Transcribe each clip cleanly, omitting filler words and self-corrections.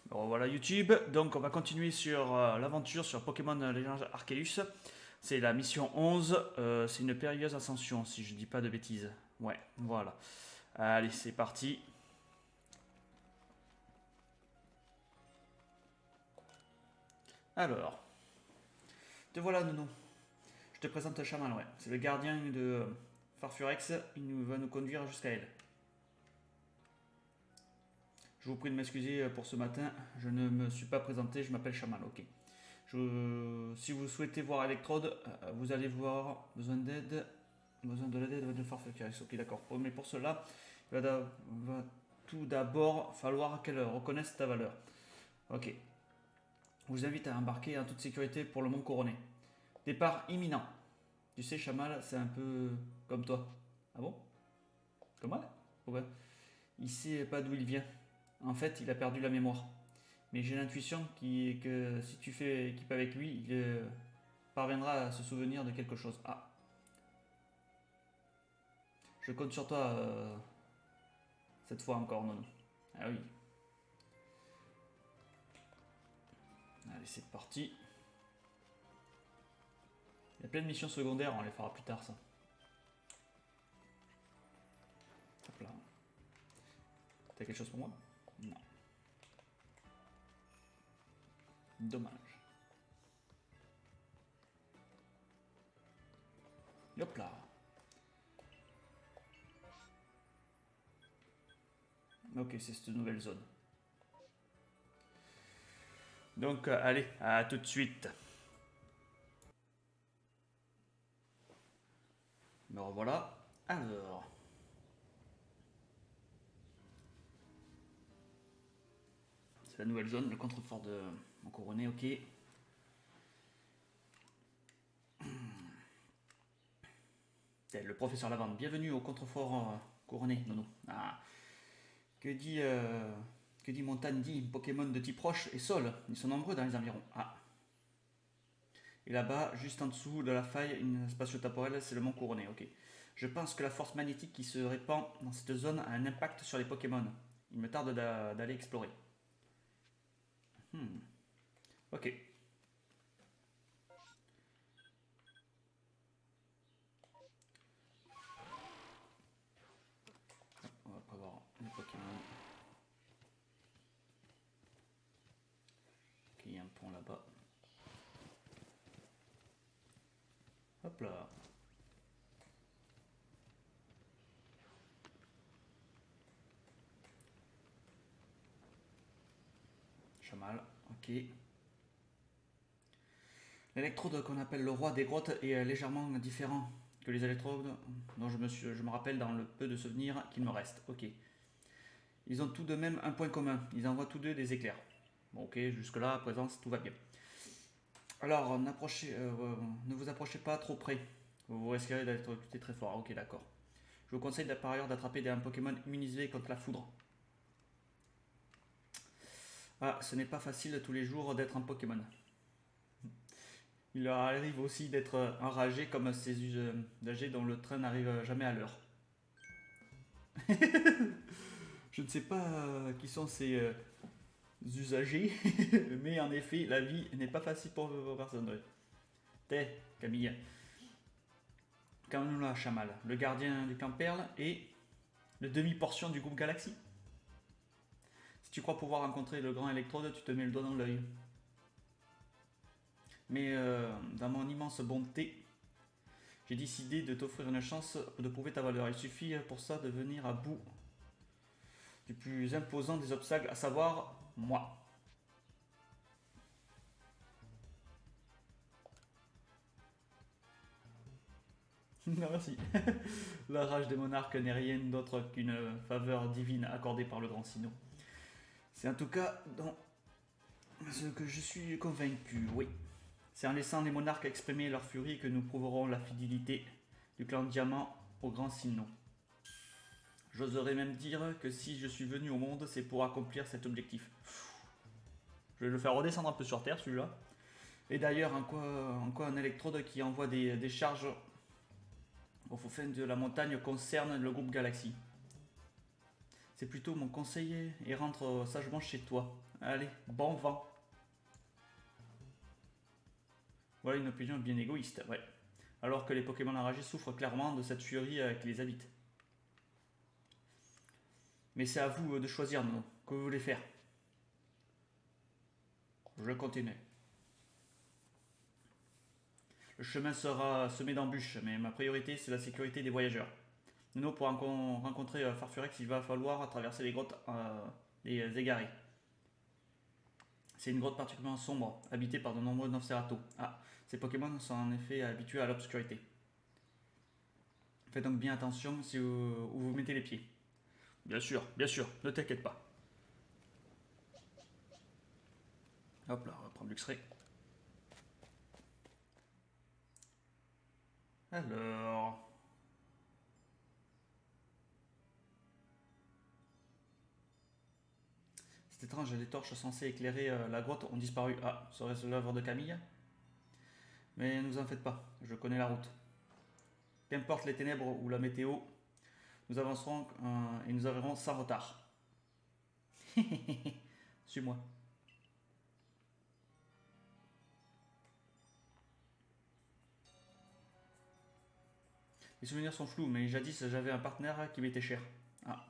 Bon, voilà YouTube, donc on va continuer sur l'aventure sur Pokémon Legends Arceus. C'est la mission 11, c'est une périlleuse ascension si je dis pas de bêtises. Ouais, voilà. Allez, c'est parti. Alors, te voilà Nounou. Je te présente Shaman, ouais. C'est le gardien de Farfurex, va nous conduire jusqu'à elle. Je vous prie de m'excuser pour ce matin, je ne me suis pas présenté, je m'appelle Shaman, ok. Si vous souhaitez voir Electrode, vous allez voir besoin d'aide, besoin de l'aide de Farfurex, ok d'accord. Mais pour cela, va tout d'abord falloir qu'elle reconnaisse ta valeur. Ok. Je vous invite à embarquer en toute sécurité pour le Mont Couronné. Départ imminent. Tu sais, Shaman, c'est un peu comme toi. Ah bon? Comment? Pourquoi? Il sait pas d'où il vient. En fait, il a perdu la mémoire. Mais j'ai l'intuition que si tu fais équipe avec lui, il parviendra à se souvenir de quelque chose. Ah, je compte sur toi cette fois encore, Nono. Ah oui. Allez, c'est parti. Il y a plein de missions secondaires, on les fera plus tard, ça. Hop là. T'as quelque chose pour moi? Non. Dommage. Hop là. Ok, c'est cette nouvelle zone. Donc, allez, à tout de suite. Me revoilà. Alors. C'est la nouvelle zone, le contrefort de mon couronné, ok. Le professeur Lavande, bienvenue au contrefort couronné, Nono. Ah. Que dit, euh, que dit Montagne dit Pokémon de type roche et sol. Ils sont nombreux dans les environs. Ah. Et là-bas, juste en dessous de la faille une spatio-temporelle, c'est le mont couronné, ok. Je pense que la force magnétique qui se répand dans cette zone a un impact sur les Pokémon. Il me tarde d'aller explorer. Ok. On va prévoir les Pokémon. Ok, il y a un pont là-bas. Hop là. Chamal, ok. L'électrode qu'on appelle le roi des grottes est légèrement différent que les électrodes dont je me rappelle dans le peu de souvenirs qu'il me reste. Ok. Ils ont tout de même un point commun. Ils envoient tous deux des éclairs. Bon, ok, jusque-là, à présent, tout va bien. Alors, ne vous approchez pas trop près. Vous risquerez d'être recruté très fort. Ok, d'accord. Je vous conseille par ailleurs d'attraper un Pokémon immunisé contre la foudre. Ah, ce n'est pas facile tous les jours d'être un Pokémon. Il leur arrive aussi d'être enragés comme ces usagers dont le train n'arrive jamais à l'heure. Je ne sais pas qui sont ces usagers, mais en effet, la vie n'est pas facile pour vos personnes. T'es, Camille. Kamuna Chamal, le gardien du camp Perle et le demi-portion du groupe Galaxy. Si tu crois pouvoir rencontrer le grand électrode, tu te mets le doigt dans l'œil. Mais dans mon immense bonté, j'ai décidé de t'offrir une chance de prouver ta valeur. Il suffit pour ça de venir à bout du plus imposant des obstacles, à savoir moi. Merci. La rage des monarques n'est rien d'autre qu'une faveur divine accordée par le grand Sino. C'est en tout cas dans ce que je suis convaincu, oui. C'est en laissant les monarques exprimer leur furie que nous prouverons la fidélité du clan Diamant au grand Sino. J'oserais même dire que si je suis venu au monde, c'est pour accomplir cet objectif. Je vais le faire redescendre un peu sur Terre, celui-là. Et d'ailleurs, en quoi un électrode qui envoie des charges au fond de la montagne concerne le groupe Galaxy. C'est plutôt mon conseiller et rentre sagement chez toi. Allez, bon vent. Voilà une opinion bien égoïste, ouais. Alors que les Pokémon enragés souffrent clairement de cette furie qui les habite. Mais c'est à vous de choisir, non? Que vous voulez faire? Je continue. Le chemin sera semé d'embûches, mais ma priorité c'est la sécurité des voyageurs. Nous, pour rencontrer Farfurex, il va falloir traverser les grottes les égarées. C'est une grotte particulièrement sombre, habitée par de nombreux Nosferatu. Ah, ces Pokémon sont en effet habitués à l'obscurité. Faites donc bien attention où vous mettez les pieds. Bien sûr, ne t'inquiète pas. Hop là, on va prendre l'X-ray. Alors... C'est étrange, les torches censées éclairer la grotte ont disparu. Ah, serait-ce l'œuvre de Camille? Mais ne vous en faites pas, je connais la route. Qu'importe les ténèbres ou la météo, nous avancerons et nous arriverons sans retard. Suis-moi. Les souvenirs sont flous, mais jadis j'avais un partenaire qui m'était cher. Ah.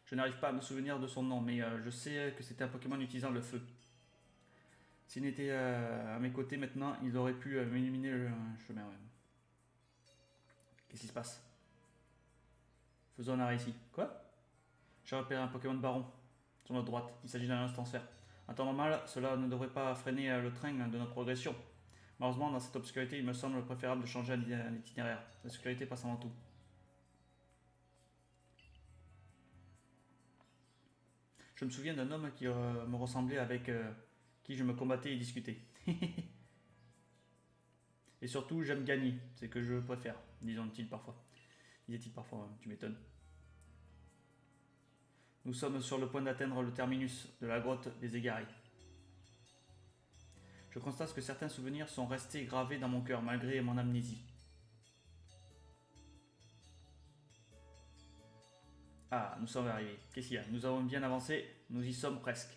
Je n'arrive pas à me souvenir de son nom, mais je sais que c'était un Pokémon utilisant le feu. S'il n'était à mes côtés maintenant, il aurait pu m'éliminer le chemin. Ouais. Qu'est-ce qui se passe? Faisons un arrêt ici. Quoi? J'ai repéré un Pokémon Baron sur notre droite. Il s'agit d'un transfert. En temps normal, cela ne devrait pas freiner le train de notre progression. Malheureusement, dans cette obscurité, il me semble préférable de changer un itinéraire. La sécurité passe avant tout. Je me souviens d'un homme qui me ressemblait avec qui je me combattais et discutais. Et surtout, j'aime gagner. C'est ce que je préfère, disons-t-il parfois. Disait-il parfois, tu m'étonnes. Nous sommes sur le point d'atteindre le terminus de la grotte des égarés. Je constate que certains souvenirs sont restés gravés dans mon cœur malgré mon amnésie. Ah, nous sommes arrivés. Qu'est-ce qu'il y a? Nous avons bien avancé, nous y sommes presque.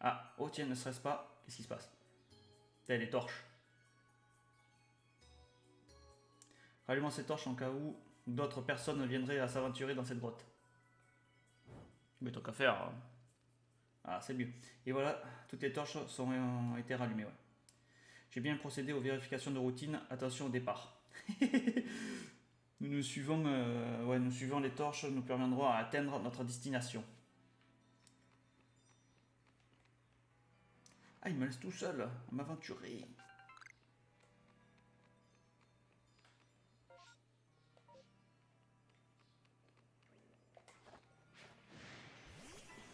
Ah, oh tiens, ne serait-ce pas? Qu'est-ce qui se passe? Telles les torches. Rallumons ces torches en cas où d'autres personnes viendraient à s'aventurer dans cette grotte. Mais tant qu'à faire. Ah, c'est mieux. Et voilà, toutes les torches ont été rallumées. Ouais. J'ai bien procédé aux vérifications de routine. Attention au départ. Nous suivons les torches, nous permettront à atteindre notre destination. Ah, il me laisse tout seul à m'aventurer.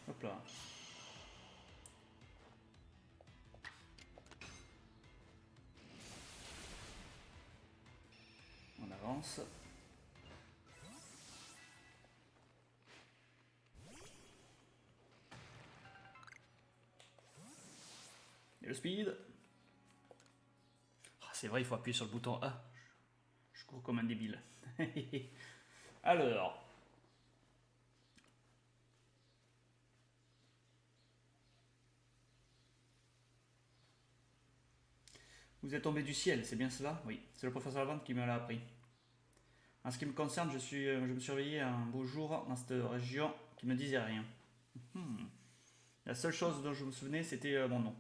Hop là. On avance. Et le speed. Ah, c'est vrai, il faut appuyer sur le bouton A. Je cours comme un débile. Alors. Vous êtes tombé du ciel, c'est bien cela? Oui, c'est le professeur Lavande qui me l'a appris. En ce qui me concerne, je me surveillais un beau jour dans cette région qui ne me disait rien. La seule chose dont je me souvenais, c'était mon nom.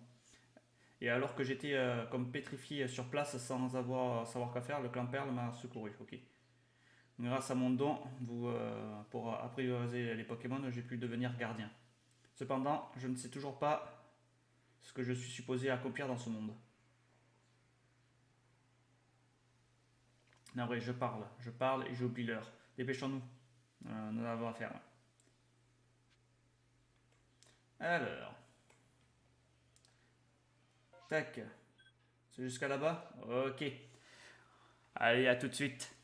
Et alors que j'étais comme pétrifié sur place sans savoir quoi faire, le clan Perle m'a secouru. Ok. Grâce à mon don, pour apprivoiser les Pokémon, j'ai pu devenir gardien. Cependant, je ne sais toujours pas ce que je suis supposé accomplir dans ce monde. Non, vrai, je parle et j'oublie l'heure. Dépêchons-nous. Nous avons à faire. Alors. Tac. C'est jusqu'à là-bas? Ok. Allez, à tout de suite.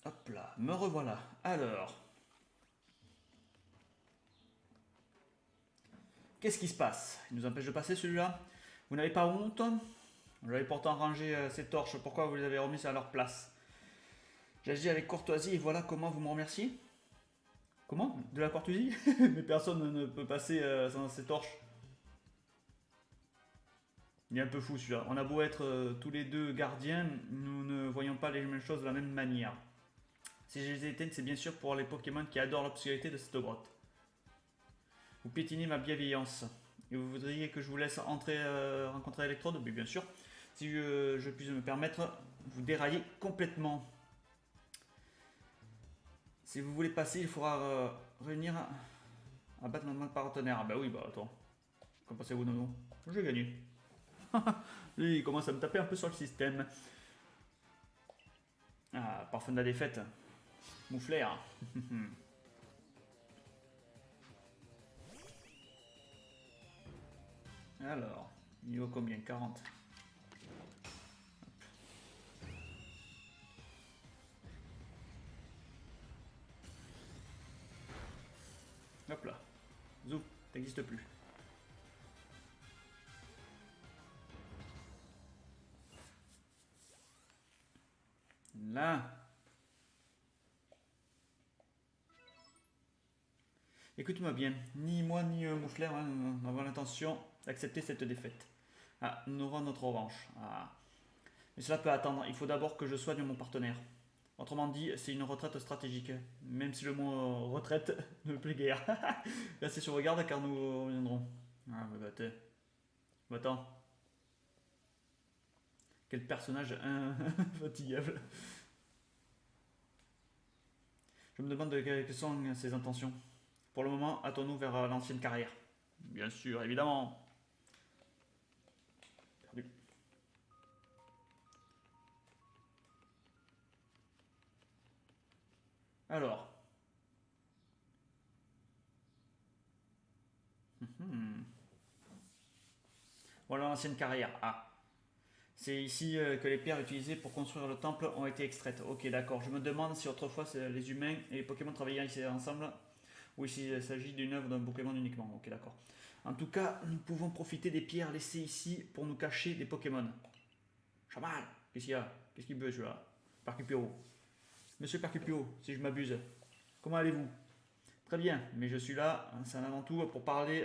Hop là, me revoilà. Alors. Qu'est-ce qui se passe? Il nous empêche de passer celui-là? Vous n'avez pas honte? J'avais pourtant rangé ces torches. Pourquoi vous les avez remises à leur place? J'agis avec courtoisie et voilà comment vous me remerciez. Comment? De la courtoisie? Mais personne ne peut passer sans ces torches. Il est un peu fou celui-là. On a beau être tous les deux gardiens, nous ne voyons pas les mêmes choses de la même manière. Si je les éteins, c'est bien sûr pour les Pokémon qui adorent l'obscurité de cette grotte. Vous piétinez ma bienveillance. Et vous voudriez que je vous laisse entrer rencontrer Electrode? Oui, bien sûr. Si je puis me permettre, vous déraillez complètement. Si vous voulez passer, il faudra réunir à battre notre partenaire. Ah bah oui, bah attends. Qu'en pensez-vous, Nono? Je vais gagner. Lui, il commence à me taper un peu sur le système. Ah, parfum de la défaite. Mouflaire. Alors, niveau combien? 40. Hop là. Zou, t'existes plus. Là. Écoute-moi bien, ni moi ni Mouflaire n'avons l'intention d'accepter cette défaite. Ah, nous aurons notre revanche. Ah. Mais cela peut attendre, il faut d'abord que je soigne mon partenaire. Autrement dit, c'est une retraite stratégique. Même si le mot retraite ne me plaît guère. Restez sur vos gardes car nous reviendrons. Ah, bah t'es. Va-t'en. Quel personnage infatigable. Je me demande quelles sont ses intentions. Pour le moment, hâtons-nous vers l'ancienne carrière. Bien sûr, évidemment. Perdu. Alors. Voilà l'ancienne carrière. Ah. C'est ici que les pierres utilisées pour construire le temple ont été extraites. Ok, d'accord. Je me demande si autrefois les humains et les Pokémon travaillaient ici ensemble ou s'il s'agit d'une œuvre d'un Pokémon uniquement. Ok, d'accord. En tout cas, nous pouvons profiter des pierres laissées ici pour nous cacher des Pokémon. Chamal, qu'est-ce qu'il y a? Qu'est-ce qu'il veut celui-là? Percupio. Monsieur Percupio, si je m'abuse. Comment allez-vous? Très bien, mais je suis là, c'est un avant tout pour parler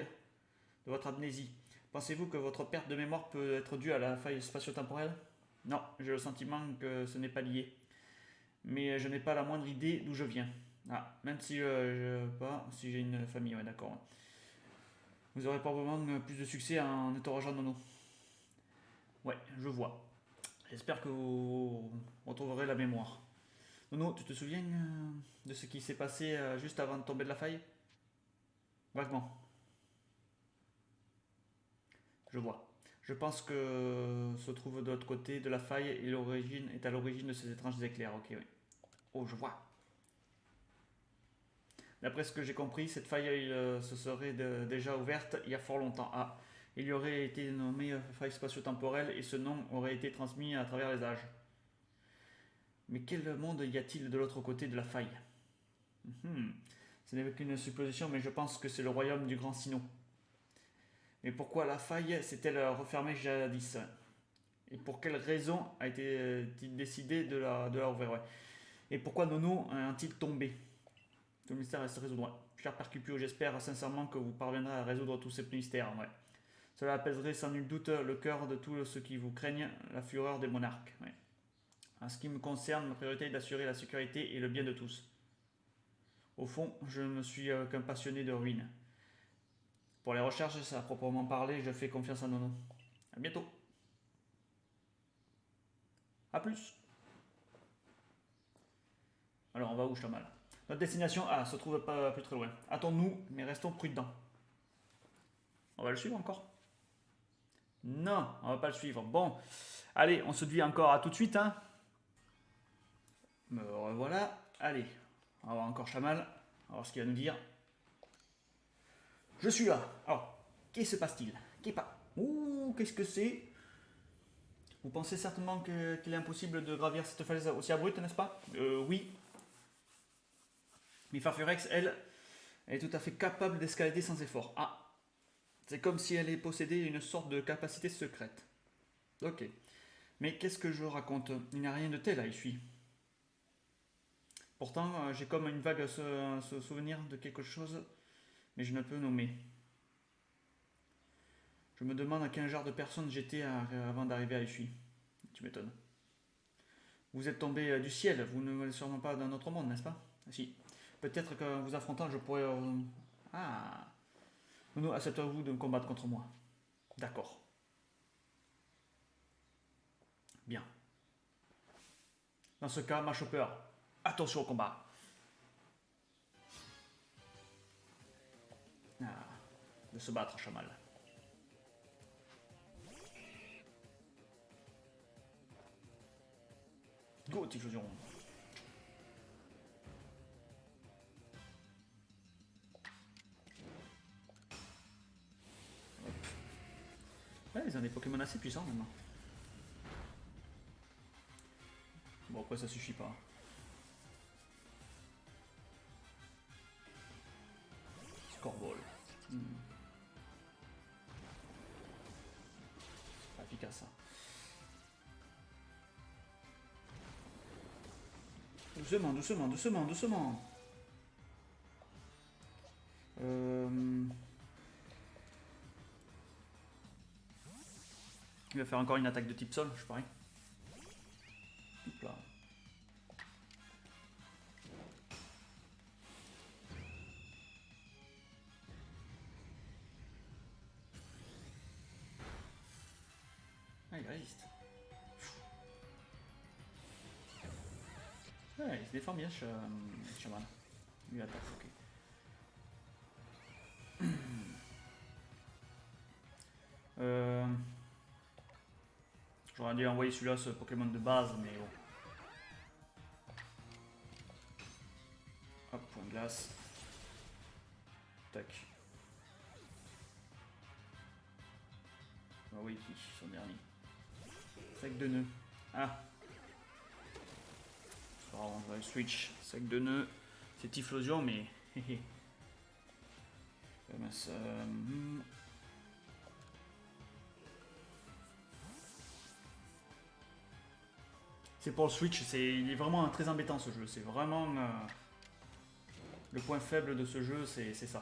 de votre amnésie. Pensez-vous que votre perte de mémoire peut être due à la faille spatio-temporelle? Non, j'ai le sentiment que ce n'est pas lié. Mais je n'ai pas la moindre idée d'où je viens. Ah, même si si j'ai une famille, ouais, d'accord. Vous aurez probablement plus de succès en interrogeant Nono. Ouais, je vois. J'espère que vous retrouverez la mémoire. Nono, tu te souviens de ce qui s'est passé juste avant de tomber de la faille? Vaguement. Je vois. Je pense que se trouve de l'autre côté de la faille et l'origine est à l'origine de ces étranges éclairs. Ok, oui. Oh, je vois. D'après ce que j'ai compris, cette faille se serait déjà ouverte il y a fort longtemps. Ah, il y aurait été nommé faille spatio-temporelle et ce nom aurait été transmis à travers les âges. Mais quel monde y a-t-il de l'autre côté de la faille? Ce n'est qu'une supposition, mais je pense que c'est le royaume du Grand Sinnoh. Mais pourquoi la faille s'est-elle refermée jadis? Et pour quelle raison a été-il décidé de la ouvrir, ouais. Et pourquoi Nono a-t-il tombé? Tout le mystère se résoudra. Cher Percupio, j'espère sincèrement que vous parviendrez à résoudre tous ces mystères. Ouais. Cela apaiserait sans nul doute le cœur de tous ceux qui vous craignent, la fureur des monarques. Ouais. En ce qui me concerne, ma priorité est d'assurer la sécurité et le bien de tous. Au fond, je ne suis qu'un passionné de ruines. Pour les recherches, à proprement parler, je fais confiance à Nono. A bientôt. A plus. Alors, on va où, Chamal? Notre destination se trouve pas plus très loin. Hâtons-nous, mais restons prudents. On va le suivre encore? Non, on va pas le suivre. Bon, allez, on se dit encore à tout de suite. Hein. Me revoilà. Allez, on va voir encore Chamal. On va voir ce qu'il va nous dire. Je suis là. Alors, qu'est-ce qui se passe-t-il? Ouh, qu'est-ce que c'est? Vous pensez certainement qu'il est impossible de gravir cette falaise aussi abrupte, n'est-ce pas? Oui. Mais Farfurex, elle est tout à fait capable d'escalader sans effort. Ah, c'est comme si elle possédait une sorte de capacité secrète. Ok. Mais qu'est-ce que je raconte? Il n'y a rien de tel à y suivre. Pourtant, j'ai comme une vague souvenir de quelque chose, mais je ne peux nommer. Je me demande à quel genre de personne j'étais avant d'arriver à Ushui. Tu m'étonnes. Vous êtes tombé du ciel, vous ne venez sûrement pas d'un autre monde, n'est-ce pas? Si. Peut-être qu'en vous affrontant, je pourrais... Ah. Nous, acceptez-vous de me combattre contre moi? D'accord. Bien. Dans ce cas, ma chopper, attention au combat. Ah. De se battre, Chamal. Go, Typhlosion. Ouais, ils ont des Pokémon assez puissants maintenant. Bon, après, ça suffit pas. Scorball. C'est pas efficace, ça. Doucement, doucement, doucement, doucement. Il va faire encore une attaque de type sol, je parie. Hop là. Ah, il résiste. Ouais, il se défend bien, Shaman. Lui attaque, ok. J'aurais dû envoyer celui-là, ce Pokémon de base, mais bon. Hop, point de glace. Tac. Ah oui, son dernier. Sac de nœuds. Ah. On va switch. Sac de nœuds. C'est Typhlosion, mais. C'est pour le switch, il est vraiment très embêtant ce jeu. C'est vraiment le point faible de ce jeu, c'est ça.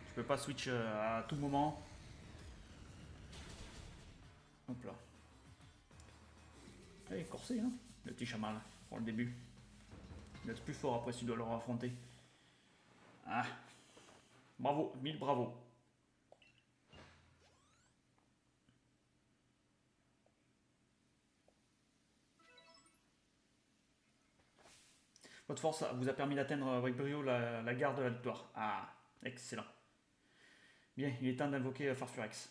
Tu peux pas switch à tout moment. Hop là. Il est corsé, hein, le petit chamal, pour le début. Il va être plus fort après si tu dois le affronter. Ah. Bravo, 1000 bravo. Votre force vous a permis d'atteindre avec brio la gare de la victoire. Ah, excellent. Bien, il est temps d'invoquer Farfurex.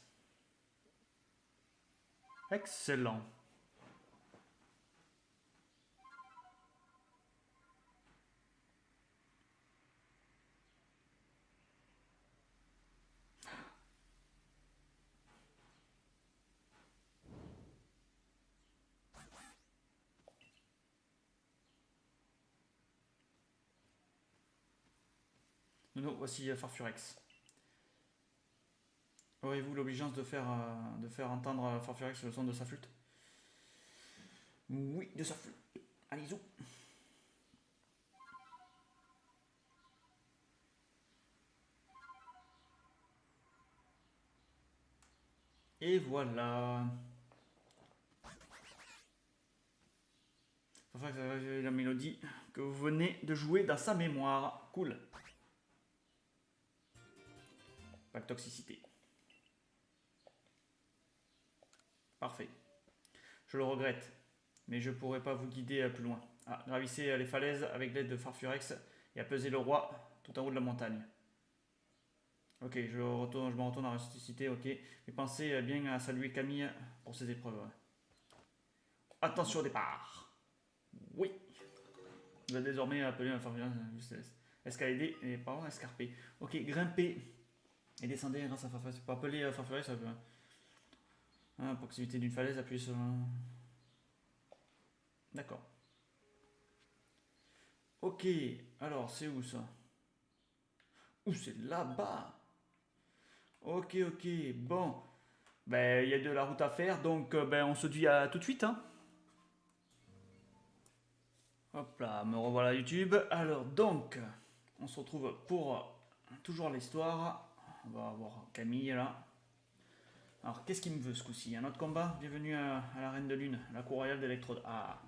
Excellent. Nous, voici Farfurex. Aurez-vous l'obligeance de faire entendre Farfurex le son de sa flûte? Oui, de sa flûte. Allez-y. Et voilà. Farfurex a révélé la mélodie que vous venez de jouer dans sa mémoire. Cool. Pas de toxicité. Parfait. Je le regrette, mais je pourrais pas vous guider plus loin. Ah, gravissez les falaises avec l'aide de Farfurex et apaisez le roi tout en haut de la montagne. Ok, je me retourne à ressusciter, ok. Mais pensez bien à saluer Camille pour ses épreuves. Attention au départ. Oui. Vous allez désormais appeler un Farfurex escalader et pardon, escarper. Ok, grimper et descendez grâce à Farfurex. Pour appeler Farfurex, ça peut... À proximité d'une falaise, appuyez sur... D'accord. Ok, alors c'est où ça? Ouh, c'est là-bas. Ok, ok, bon. Ben, il y a de la route à faire, donc ben, on se dit à tout de suite. Hein. Hop là, me revoilà YouTube. Alors donc, on se retrouve pour toujours l'histoire. On va avoir Camille là. Alors qu'est-ce qu'il me veut ce coup-ci? Un autre combat? Bienvenue à la Reine de Lune, la cour royale d'Electrode. Ah.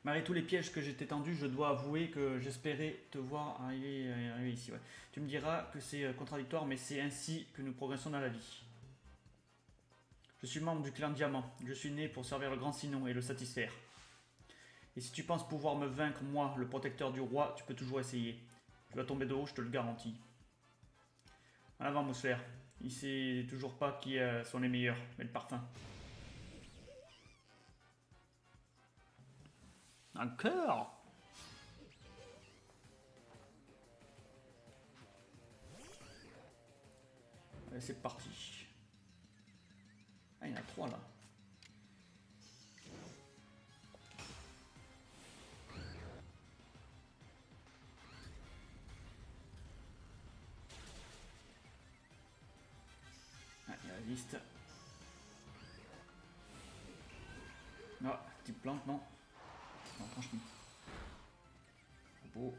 Malgré tous les pièges que j'ai tendus, je dois avouer que j'espérais te voir arriver ici. Ouais. Tu me diras que c'est contradictoire, mais c'est ainsi que nous progressons dans la vie. Je suis membre du clan Diamant. Je suis né pour servir le grand Sinon et le satisfaire. Et si tu penses pouvoir me vaincre, moi, le protecteur du roi, tu peux toujours essayer. Tu vas tomber de haut, je te le garantis. En avant, Mousser. Il sait toujours pas qui sont les meilleurs, mais le parfum. Encore. Allez, c'est parti. Ah, il y en a 3 là. Ah, il y a la liste. Ah, petite plante, non. Non, franchement. Beau.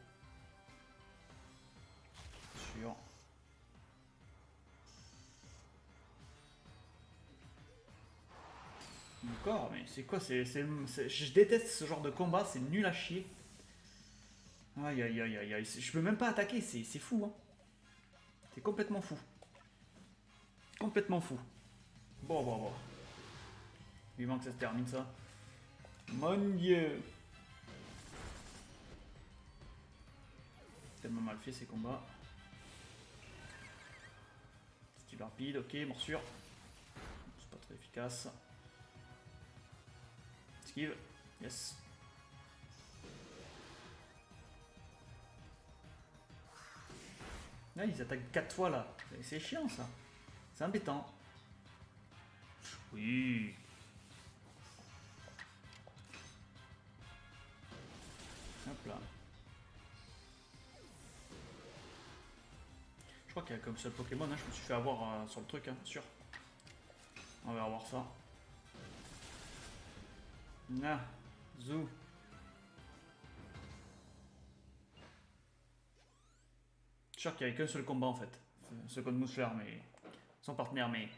Sûr. Encore, mais c'est quoi je déteste ce genre de combat, c'est nul à chier. Aïe aïe aïe aïe aïe, je peux même pas attaquer, c'est fou hein. C'est complètement fou. Complètement fou. Bon. Vivement que ça se termine ça. Mon dieu. Tellement mal fait ces combats. Style rapide, ok, morsure. C'est pas très efficace. Esquive, yes. Là, ils attaquent 4 fois là. C'est chiant ça. C'est embêtant. Oui. Hop là. Je crois qu'il y a comme seul Pokémon, hein. Je me suis fait avoir sur le truc, hein, sûr. On va voir ça. Ah, Zou. Je suis sûr qu'il n'y avait qu'un seul combat en fait. Ce code Mousseler, mais. Son partenaire, mais.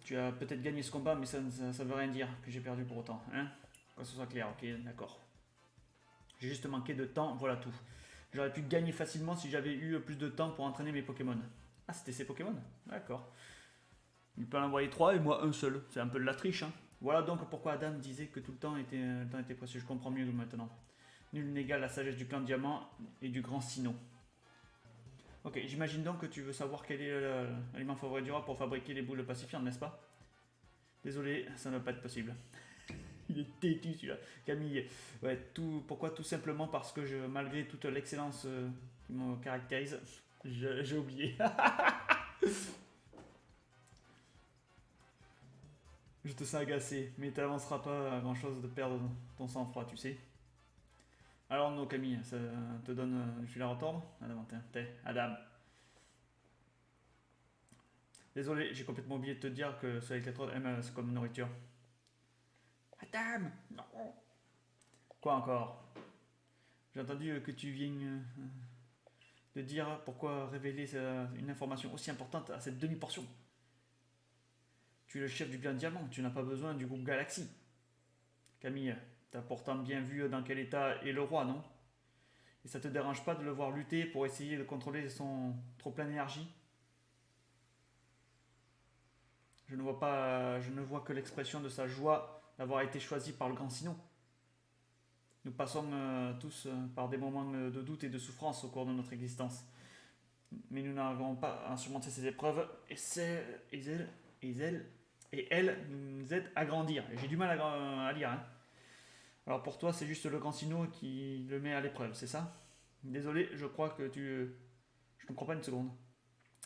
Tu as peut-être gagné ce combat, mais ça veut rien dire que j'ai perdu pour autant, hein. Que ce soit clair, ok, d'accord. J'ai juste manqué de temps, voilà tout. J'aurais pu gagner facilement si j'avais eu plus de temps pour entraîner mes Pokémon. Ah, c'était ces Pokémon? D'accord. Il peut en envoyer 3 et moi un seul. C'est un peu de la triche, hein. Voilà donc pourquoi Adam disait que tout le temps était précieux. Je comprends mieux maintenant. Nul n'égale la sagesse du clan Diamant et du grand Sino. Ok, j'imagine donc que tu veux savoir quel est l'aliment favori du roi pour fabriquer les boules pacifiantes, n'est-ce pas? Désolé, ça ne va pas être possible. Il est têtu celui-là. Camille, ouais, pourquoi? Tout simplement parce que malgré toute l'excellence qui me caractérise, j'ai oublié. Je te sens agacé, mais t'avanceras pas à grand chose de perdre ton sang-froid, tu sais. Alors non Camille, ça te donne du fil à retordre? Adam, Adam. Désolé, j'ai complètement oublié de te dire que ce électrode aime c'est comme nourriture. Adam, non. Quoi encore? J'ai entendu que tu viennes de dire pourquoi révéler une information aussi importante à cette demi-portion. Tu es le chef du clan Diamant, tu n'as pas besoin du groupe Galaxy. Camille, t'as pourtant bien vu dans quel état est le roi, non? Et ça te dérange pas de le voir lutter pour essayer de contrôler son trop plein d'énergie? Je ne vois que l'expression de sa joie d'avoir été choisi par le grand Sinon. Nous passons tous par des moments de doute et de souffrance au cours de notre existence. Mais nous n'arrivons pas à surmonter ces épreuves et elles nous aident à grandir. J'ai du mal à lire. Hein. Alors pour toi, c'est juste le grand Sino qui le met à l'épreuve, c'est ça? Désolé, je crois que tu... Je ne comprends pas une seconde.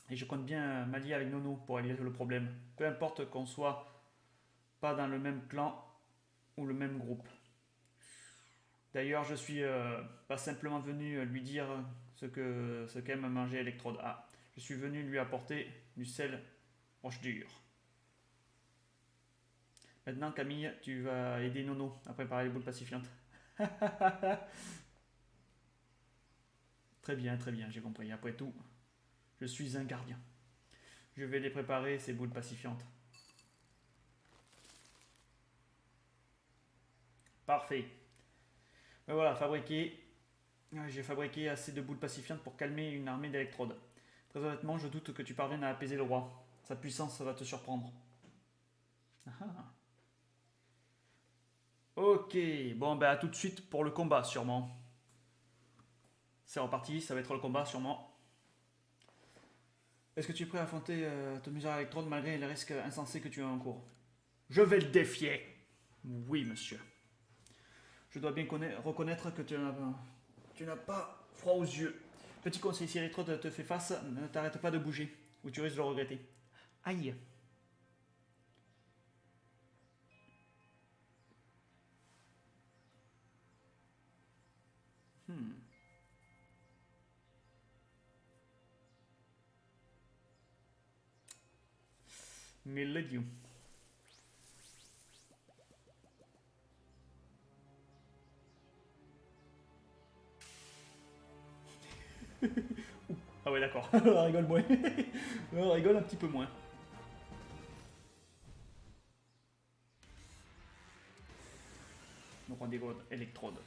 Et je compte bien m'allier avec Nono pour régler le problème. Peu importe qu'on soit pas dans le même clan ou le même groupe. D'ailleurs, je suis pas simplement venu lui dire ce qu'aime manger Electrode A. Je suis venu lui apporter du sel roche dure. Maintenant, Camille, tu vas aider Nono à préparer les boules pacifiantes. Très bien, j'ai compris. Après tout, je suis un gardien. Je vais les préparer, ces boules pacifiantes. Parfait. Ben voilà, fabriqué. J'ai fabriqué assez de boules pacifiantes pour calmer une armée d'électrodes. Très honnêtement, je doute que tu parviennes à apaiser le roi. Sa puissance va te surprendre. Ah. Ok, bon ben à tout de suite pour le combat sûrement. C'est reparti, ça va être le combat sûrement. Est-ce que tu es prêt à affronter ton misère électrode malgré les risques insensés que tu as en cours? Je vais le défier. Oui, monsieur. Je dois bien reconnaître que tu n'as pas froid aux yeux. Petit conseil, si l'électrode te fait face, ne t'arrête pas de bouger, ou tu risques de le regretter. Aïe. Hmm. Miladiou. Ah ouais, d'accord. On rigole moins. On rigole un petit peu moins. Donc on dégoûte électrode.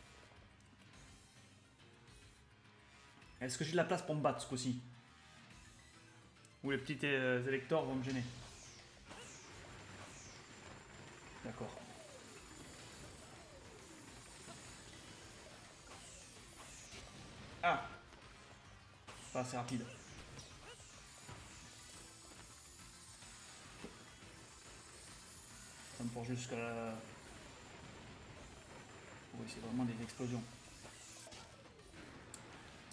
Est-ce que j'ai de la place pour me battre ce coup-ci? Ou les petits électeurs vont me gêner? D'accord. Ah, pas assez rapide. Ça me porte jusqu'à la... Oui, c'est vraiment des explosions.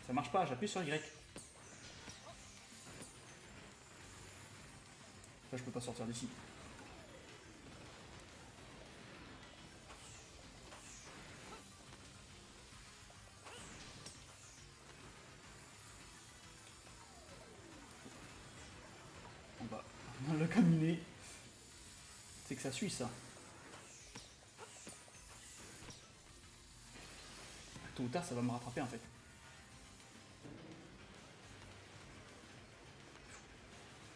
Ça marche pas, j'appuie sur Y. Là, je peux pas sortir d'ici. On va le caminer. C'est que ça suit ça. Tôt ou tard, ça va me rattraper en fait.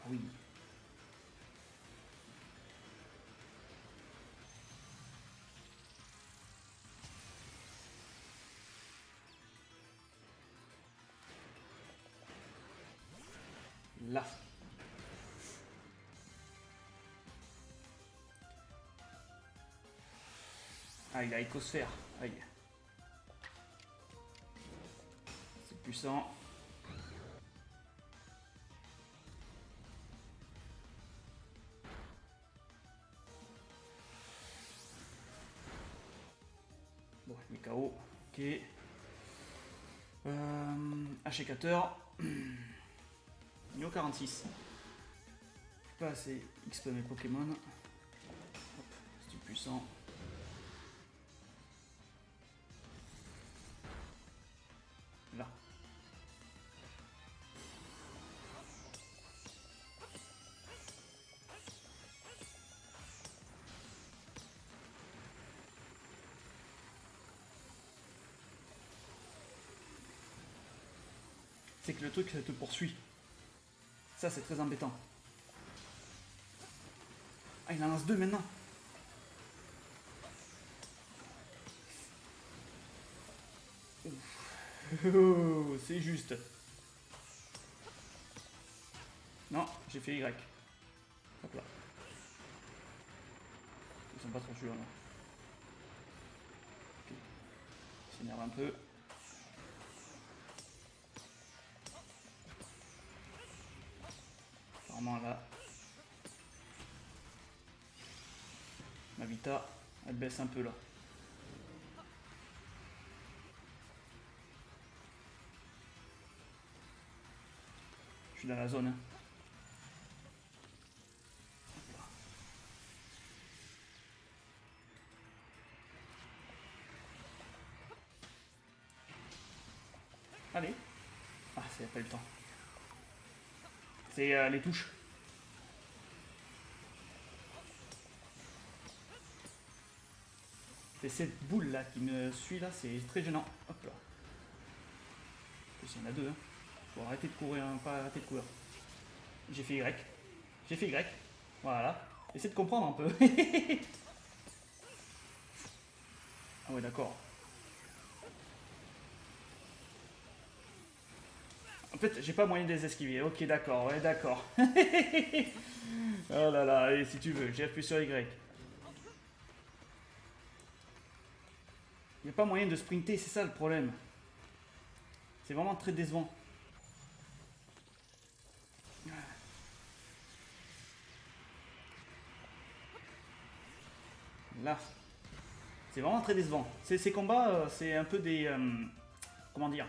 Ah oui. Là. Ah, il a écosphère. Aïe. C'est puissant. Bon, il est KO. Ok. Achécateur. Niveau 46. Pas assez XP mes Pokémon. Hop, c'est puissant. Là. C'est que le truc, ça te poursuit. Ça, c'est très embêtant. Ah, il en lance deux maintenant. Oh, c'est juste. Non, j'ai fait Y. Hop là. Ils sont pas trop sûrs là. Ok. Il s'énerve un peu. Apparemment là. Ma Vita, elle baisse un peu là. Je suis dans la zone. Hein. Allez. Ah, c'est pas le temps. C'est les touches. C'est cette boule là qui me suit là, c'est très gênant. Hop là. En plus, il y en a deux. Hein. Faut arrêter de courir, hein, pas arrêter de courir. J'ai fait Y. J'ai fait Y. Voilà. Essaie de comprendre un peu. Ah ouais, d'accord. En fait, j'ai pas moyen de les esquiver. Ok, d'accord, ouais, d'accord. Oh là là, allez, si tu veux, j'ai appuyé sur Y. Il n'y a pas moyen de sprinter, c'est ça le problème. C'est vraiment très décevant. Là, c'est vraiment très décevant. Ces combats, c'est un peu des... comment dire?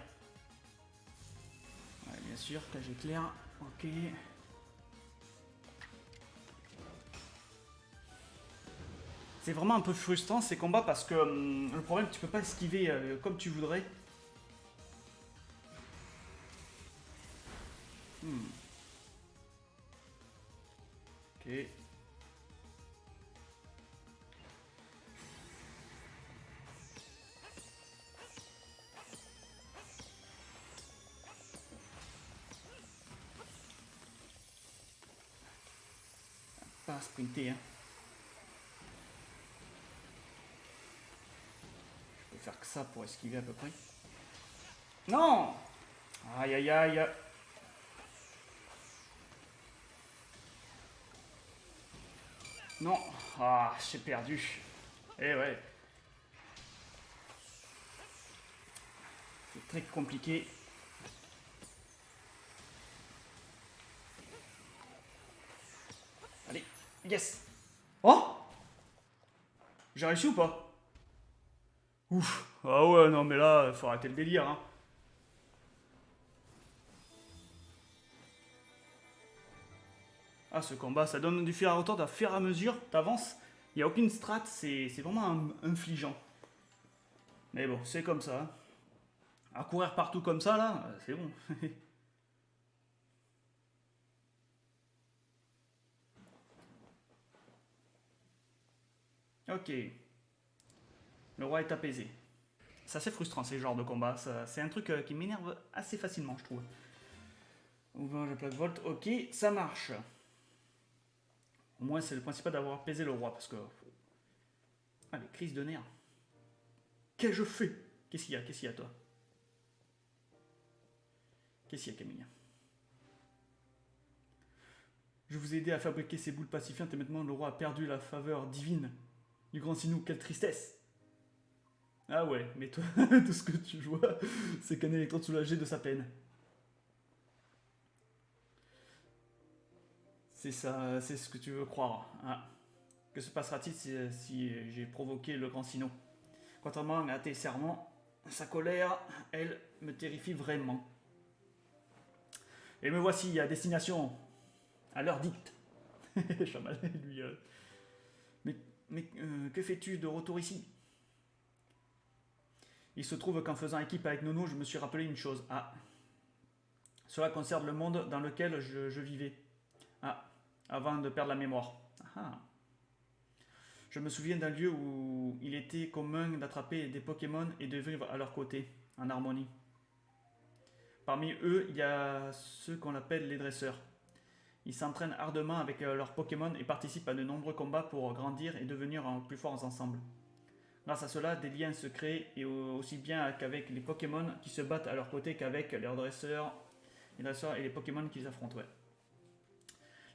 Ouais, bien sûr, cage éclair. Ok. C'est vraiment un peu frustrant ces combats parce que le problème, tu peux pas esquiver comme tu voudrais. Hmm. Ok. Pas sprinter, hein. Je peux faire que ça pour esquiver à peu près. Non! Aïe aïe aïe. Non. Ah, j'ai perdu. Eh ouais. C'est très compliqué. Allez. Yes. Oh! J'ai réussi ou pas? Ouf. Ah ouais, non mais là, faut arrêter le délire, hein. Ah, ce combat, ça donne du fil à retordre à fur et à mesure, t'avances. Il n'y a aucune strat, c'est vraiment infligeant. Mais bon, c'est comme ça. À courir partout comme ça, là, c'est bon. Ok. Le roi est apaisé. C'est assez frustrant ces genres de combats. C'est un truc qui m'énerve assez facilement, je trouve. Ouvrir la plaque Volt, ok, ça marche. Au moins, c'est le principal d'avoir apaisé le roi parce que. Ah, les crises de nerfs. Qu'ai-je fait? Qu'est-ce qu'il y a? Qu'est-ce qu'il y a, toi? Qu'est-ce qu'il y a, Camille? Je vous ai aidé à fabriquer ces boules pacifiantes et maintenant le roi a perdu la faveur divine du grand Sinou. Quelle tristesse! Ah ouais, mais toi, tout ce que tu vois, c'est qu'un électrode soulagé de sa peine. C'est ça, c'est ce que tu veux croire. Ah. Que se passera-t-il si j'ai provoqué le grand Sino? Contrairement à tes serments, sa colère, elle, me terrifie vraiment. Et me voici à destination, à l'heure dite. Chamal, lui. Mais, mais que fais-tu de retour ici? Il se trouve qu'en faisant équipe avec Nono, je me suis rappelé une chose. Ah, cela concerne le monde dans lequel je vivais. Ah, avant de perdre la mémoire. Ah. Je me souviens d'un lieu où il était commun d'attraper des Pokémon et de vivre à leur côté, en harmonie. Parmi eux, il y a ceux qu'on appelle les dresseurs. Ils s'entraînent ardemment avec leurs Pokémon et participent à de nombreux combats pour grandir et devenir plus forts ensemble. Grâce à cela, des liens se créent et aussi bien qu'avec les Pokémon qui se battent à leur côté qu'avec leurs dresseurs, les dresseurs et les Pokémon qu'ils affrontent. Ouais.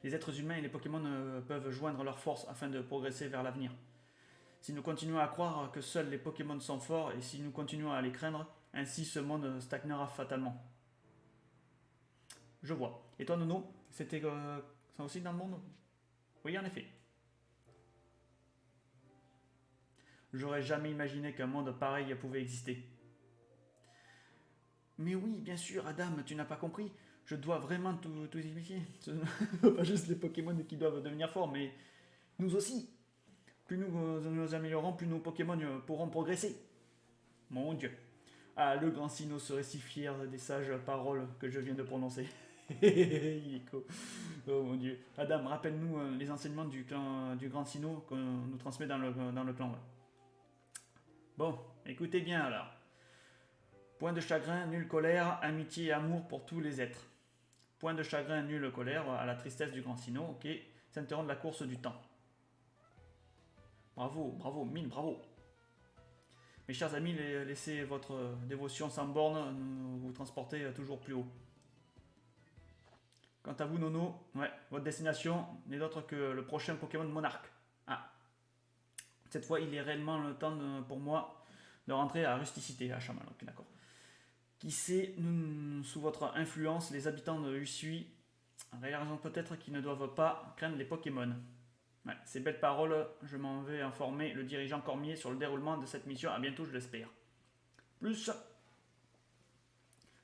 Les êtres humains et les Pokémon peuvent joindre leurs forces afin de progresser vers l'avenir. Si nous continuons à croire que seuls les Pokémon sont forts et si nous continuons à les craindre, ainsi ce monde stagnera fatalement. Je vois. Et toi, Nono, c'était ça aussi dans le monde? Oui, en effet. J'aurais jamais imaginé qu'un monde pareil pouvait exister. Mais oui, bien sûr, Adam, tu n'as pas compris. Je dois vraiment tout expliquer. Ce n'est pas juste les Pokémon qui doivent devenir forts, mais nous aussi. Plus nous nous améliorons, plus nos Pokémon pourront progresser. Mon Dieu. Ah, le grand Sino serait si fier des sages paroles que je viens de prononcer. Oh mon Dieu. Adam, rappelle-nous les enseignements du grand Sino qu'on nous transmet dans le clan. Ouais. Bon, écoutez bien alors. Point de chagrin, nulle colère, amitié et amour pour tous les êtres. Point de chagrin, nulle colère, à la tristesse du grand Sino, ok. S'interrompt la course du temps. Bravo, bravo, mine, bravo. Mes chers amis, laissez votre dévotion sans borne vous transporter toujours plus haut. Quant à vous, Nono, ouais, votre destination n'est d'autre que le prochain Pokémon Monarque. Ah, cette fois, il est réellement le temps pour moi de rentrer à Rusticité, à Chamal, ok, d'accord. Qui sait, sous votre influence, les habitants de Usui réalisent peut-être qu'ils ne doivent pas craindre les Pokémon. Ouais, ces belles paroles, je m'en vais informer le dirigeant Cormier sur le déroulement de cette mission. À bientôt, je l'espère. Plus,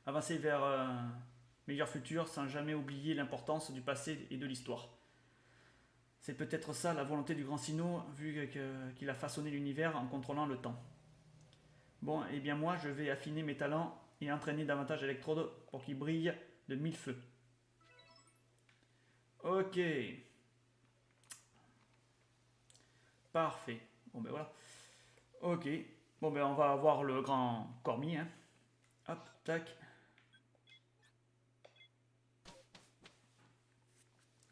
avancer vers un meilleur futur sans jamais oublier l'importance du passé et de l'histoire. C'est peut-être ça la volonté du grand Sino, vu qu'il a façonné l'univers en contrôlant le temps. Bon, et bien moi, je vais affiner mes talents et entraîner davantage Electrode pour qu'il brille de mille feux. Ok. Parfait. Bon ben voilà. Ok. Bon ben on va voir le grand Cormier. Hein. Hop, tac.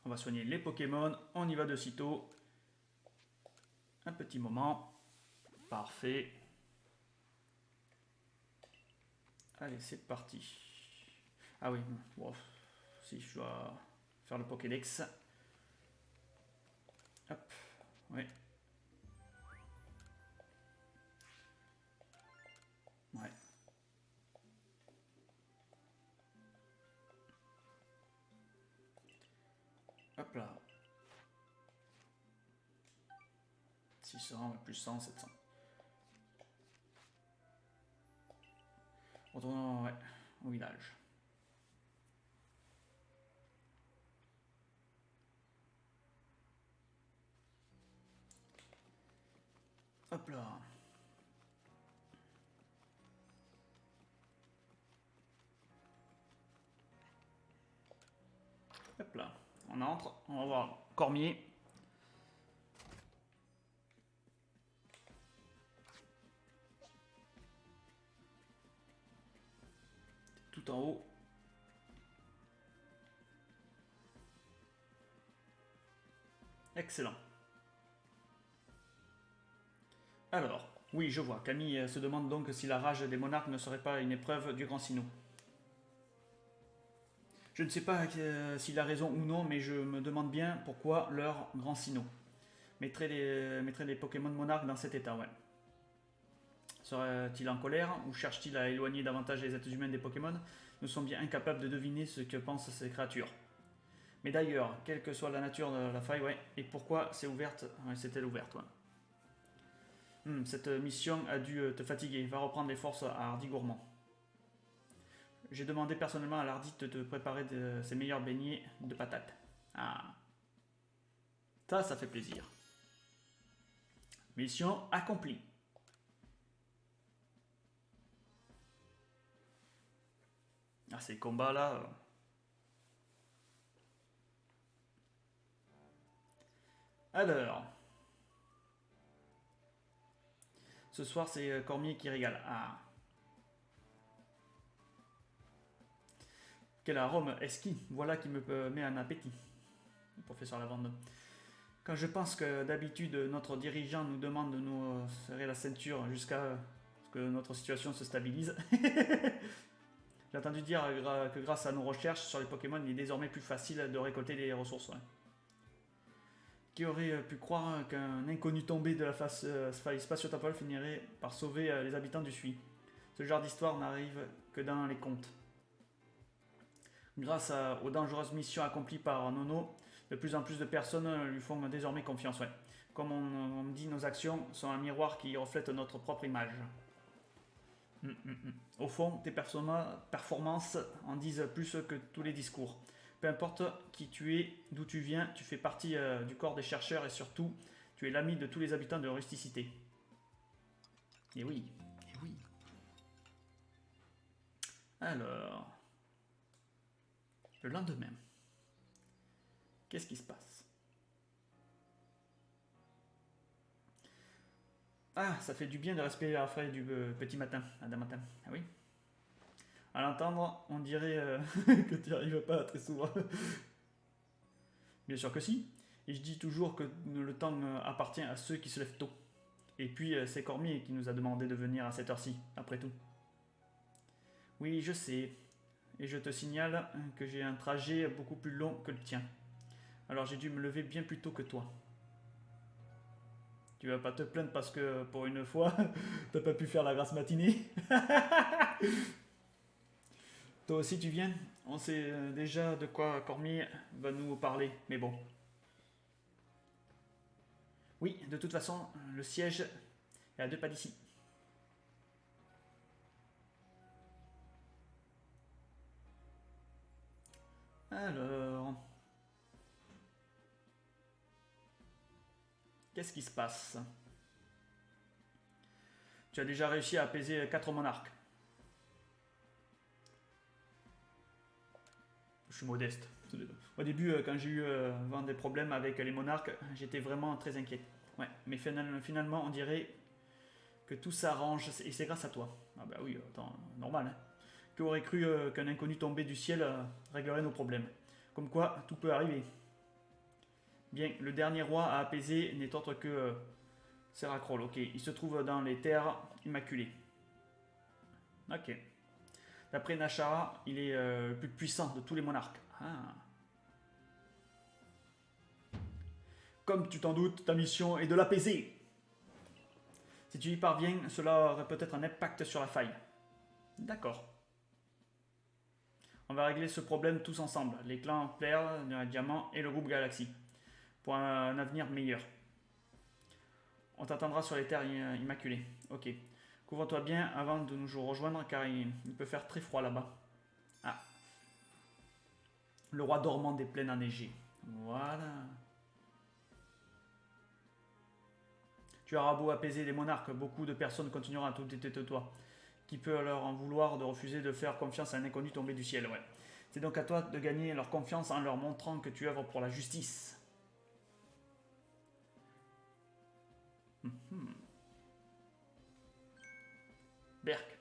On va soigner les Pokémon. On y va de sitôt. Un petit moment. Parfait. Allez, c'est parti. Ah oui, bon, si je dois faire le Pokédex. Hop, oui. Ouais. Hop là. 600, plus 100, 700. Retournons, ouais, au village. Hop là. Hop là. On entre, on va voir Cormier. Tout en haut. Excellent. Alors, oui, je vois. Camille se demande donc si la rage des monarques ne serait pas une épreuve du grand Sino. Je ne sais pas s'il a raison ou non, mais je me demande bien pourquoi leur grand Sino mettrait les Pokémon monarques dans cet état, ouais. Serait-il en colère ou cherche-t-il à éloigner davantage les êtres humains des Pokémon? Nous sommes bien incapables de deviner ce que pensent ces créatures. Mais d'ailleurs, quelle que soit la nature de la faille, ouais, et pourquoi c'est ouverte, ouais, c'est-elle ouverte, ouais. Cette mission a dû te fatiguer. Va reprendre les forces à Hardy Gourmand. J'ai demandé personnellement à l'Ardite de te préparer ses meilleurs beignets de patates. Ah. Ça fait plaisir. Mission accomplie. Ah, ces combats là. Alors. Ce soir, c'est Cormier qui régale. Ah. Quel arôme exquis. Voilà qui me met un appétit. Le professeur Lavande. Quand je pense que d'habitude, notre dirigeant nous demande de nous serrer la ceinture jusqu'à ce que notre situation se stabilise. J'ai entendu dire que grâce à nos recherches sur les Pokémon, il est désormais plus facile de récolter des ressources. Ouais. Qui aurait pu croire qu'un inconnu tombé de la faille spatio-temporelle finirait par sauver les habitants du Sui. Ce genre d'histoire n'arrive que dans les contes. Grâce aux dangereuses missions accomplies par Nono, de plus en plus de personnes lui font désormais confiance. Ouais. Comme on dit, nos actions sont un miroir qui reflète notre propre image. Au fond, tes performances en disent plus que tous les discours. Peu importe qui tu es, d'où tu viens, tu fais partie du corps des chercheurs et surtout, tu es l'ami de tous les habitants de Rusticité. Et oui, et oui. Alors, le lendemain, qu'est-ce qui se passe? Ah, ça fait du bien de respirer l'air frais du petit matin, d'un matin. Ah oui. À l'entendre, on dirait que tu n'y arrives pas très souvent. Bien sûr que si. Et je dis toujours que le temps appartient à ceux qui se lèvent tôt. Et puis, c'est Cormier qui nous a demandé de venir à cette heure-ci, après tout. Oui, je sais. Et je te signale que j'ai un trajet beaucoup plus long que le tien. Alors j'ai dû me lever bien plus tôt que toi. Tu vas pas te plaindre parce que, pour une fois, t'as pas pu faire la grasse matinée. Toi aussi tu viens. On sait déjà de quoi Cormier va nous parler, mais bon. Oui, de toute façon, le siège est à 2 pas d'ici. Alors, qu'est-ce qui se passe? Tu as déjà réussi à apaiser 4 monarques. Je suis modeste. Au début, quand j'ai eu des problèmes avec les monarques, j'étais vraiment très inquiet. Ouais, mais finalement, on dirait que tout s'arrange et c'est grâce à toi. Ah bah oui, attends, normal. Hein. Qui aurait cru qu'un inconnu tombé du ciel réglerait nos problèmes? Comme quoi, tout peut arriver. Bien, le dernier roi à apaiser n'est autre que Seracrol, ok. Il se trouve dans les terres immaculées. Ok. D'après Nashara, il est le plus puissant de tous les monarques. Ah. Comme tu t'en doutes, ta mission est de l'apaiser. Si tu y parviens, cela aurait peut-être un impact sur la faille. D'accord. On va régler ce problème tous ensemble, les clans Plaire, Diamant et le groupe Galaxy, pour un avenir meilleur. On t'attendra sur les terres immaculées. Ok. Couvre-toi bien avant de nous rejoindre car il peut faire très froid là-bas. Ah. Le roi dormant des plaines enneigées. Voilà. Tu auras beau apaiser les monarques, beaucoup de personnes continueront à douter de toi. Qui peut leur en vouloir de refuser de faire confiance à un inconnu tombé du ciel, ouais. C'est donc à toi de gagner leur confiance en leur montrant que tu œuvres pour la justice. Berk.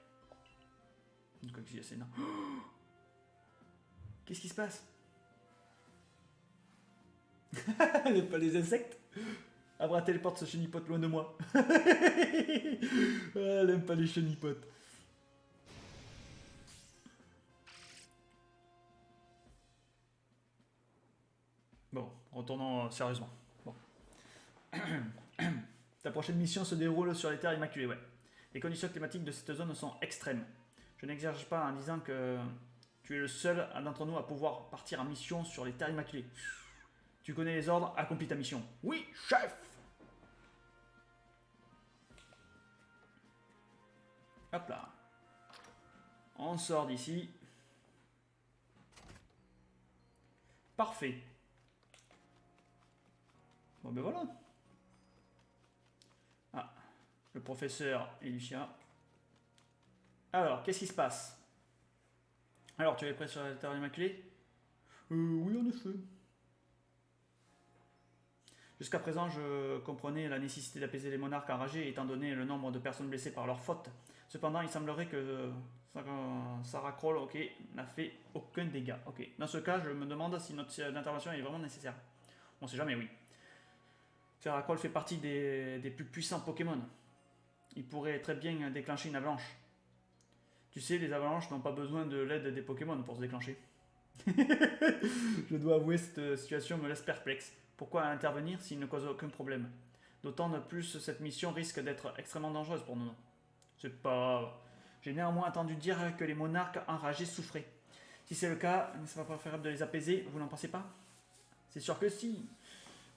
Qu'est-ce qui se passe? Elle n'aime pas les insectes. Abra téléporte ce chenipote loin de moi. Elle n'aime pas les chenipotes. Bon, retournons sérieusement. Bon. Ta prochaine mission se déroule sur les terres immaculées, ouais. Les conditions climatiques de cette zone sont extrêmes. Je n'exagère pas en disant que tu es le seul d'entre nous à pouvoir partir en mission sur les terres immaculées. Tu connais les ordres, accomplis ta mission. Oui, chef! Hop là. On sort d'ici. Parfait. Bon ben voilà. Ah, le professeur et Lucia. Alors, qu'est-ce qui se passe? Alors, tu es prêt sur la terre immaculée? Oui, en effet. Jusqu'à présent, je comprenais la nécessité d'apaiser les monarques enragés étant donné le nombre de personnes blessées par leur faute. Cependant, il semblerait que Sarah Kroll, ok, n'a fait aucun dégât. Ok. Dans ce cas, je me demande si notre intervention est vraiment nécessaire. On sait jamais, oui. Sarah Kroll fait partie des plus puissants Pokémon. Il pourrait très bien déclencher une avalanche. Tu sais, les avalanches n'ont pas besoin de l'aide des Pokémon pour se déclencher. Je dois avouer, cette situation me laisse perplexe. Pourquoi intervenir s'il ne cause aucun problème? D'autant de plus, cette mission risque d'être extrêmement dangereuse pour nous. C'est pas... J'ai néanmoins entendu dire que les monarques enragés souffraient. Si c'est le cas, ne serait pas préférable de les apaiser, vous n'en pensez pas? C'est sûr que si.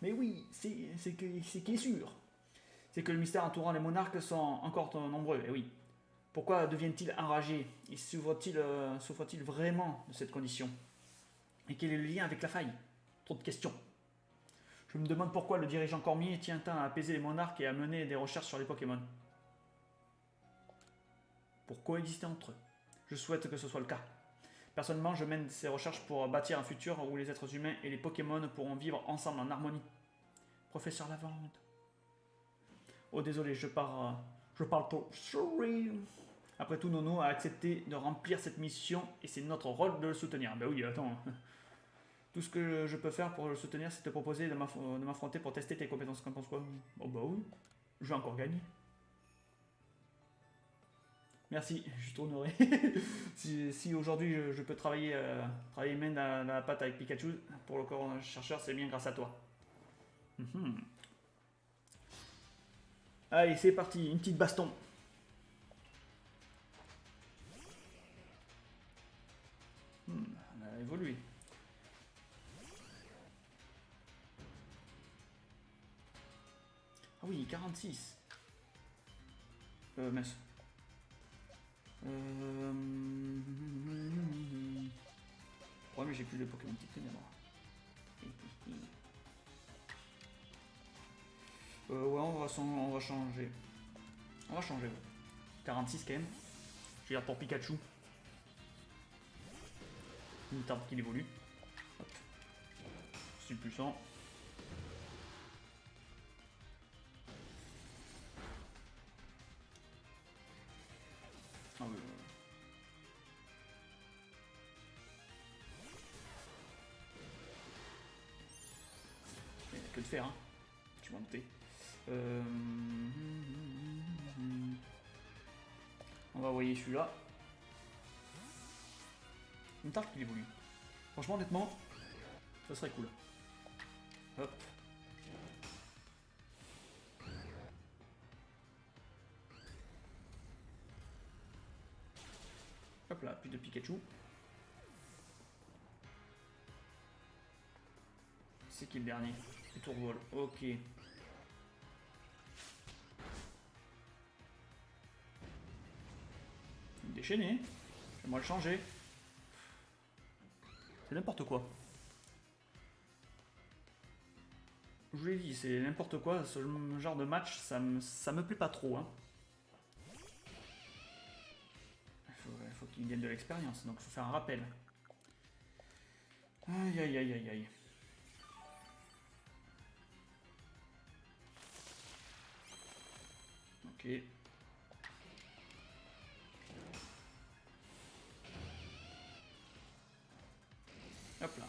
Mais oui, c'est qui est sûr. C'est que le mystère entourant les monarques sont encore nombreux, et oui. Pourquoi deviennent-ils enragés? Et souffrent-ils vraiment de cette condition? Et quel est le lien avec la faille? Trop de questions. Je me demande pourquoi le dirigeant Cormier tient tant à apaiser les monarques et à mener des recherches sur les Pokémon. Pour coexister entre eux. Je souhaite que ce soit le cas. Personnellement, je mène ces recherches pour bâtir un futur où les êtres humains et les Pokémon pourront vivre ensemble en harmonie. Professeur Lavande. Oh désolé, je parle trop. Sorry. Après tout, Nono a accepté de remplir cette mission et c'est notre rôle de le soutenir. Ben oui, attends. Tout ce que je peux faire pour le soutenir, c'est te proposer de m'affronter pour tester tes compétences. Qu'en penses quoi? Oh bah oui, je vais encore gagner. Merci, je tournerai. si aujourd'hui je peux travailler main dans la patte avec Pikachu, pour le corps chercheur, c'est bien grâce à toi. Allez, c'est parti, une petite baston. On a évolué. Ah oui, 46. Mince. Ouais, mais j'ai plus de Pokémon type ténèbres. Ouais, on va changer. On va changer, ouais. 46 quand même. Je regarde pour Pikachu. Une tarte qu'il évolue. Hop. C'est puissant. Ah oui, il n'y a que de faire, hein. Tu m'en doutais. On va envoyer celui-là. Une tarte qui évolue. Franchement, honnêtement, ça serait cool. Hop. Hop là, plus de Pikachu. C'est qui le dernier? Le tourvol. Ok. Déchaîné. J'aimerais le changer. C'est n'importe quoi. Je vous l'ai dit, c'est n'importe quoi. Ce genre de match, ça me plaît pas trop. Hein. Il faut qu'il gagne de l'expérience, donc il faut faire un rappel. Aïe aïe aïe aïe aïe. Ok. Hop là.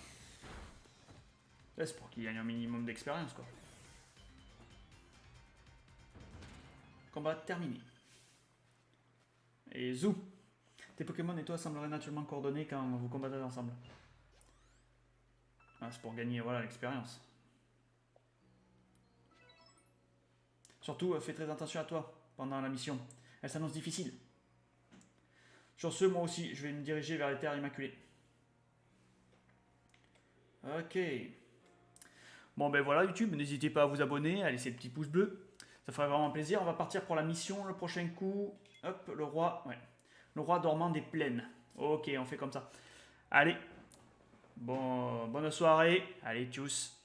Là, c'est pour qu'il gagne un minimum d'expérience, quoi. Combat terminé. Et zou. Tes Pokémon et toi sembleraient naturellement coordonnés quand vous combattez ensemble. Ah, c'est pour gagner, voilà, l'expérience. Surtout, fais très attention à toi pendant la mission. Elle s'annonce difficile. Sur ce, moi aussi, je vais me diriger vers les terres immaculées. Ok. Bon ben voilà YouTube, n'hésitez pas à vous abonner, à laisser le petit pouce bleu. Ça ferait vraiment plaisir. On va partir pour la mission, le prochain coup. Hop, le roi. Ouais. Le roi dormant des plaines. Ok, on fait comme ça. Allez. Bon, bonne soirée. Allez, tchuss.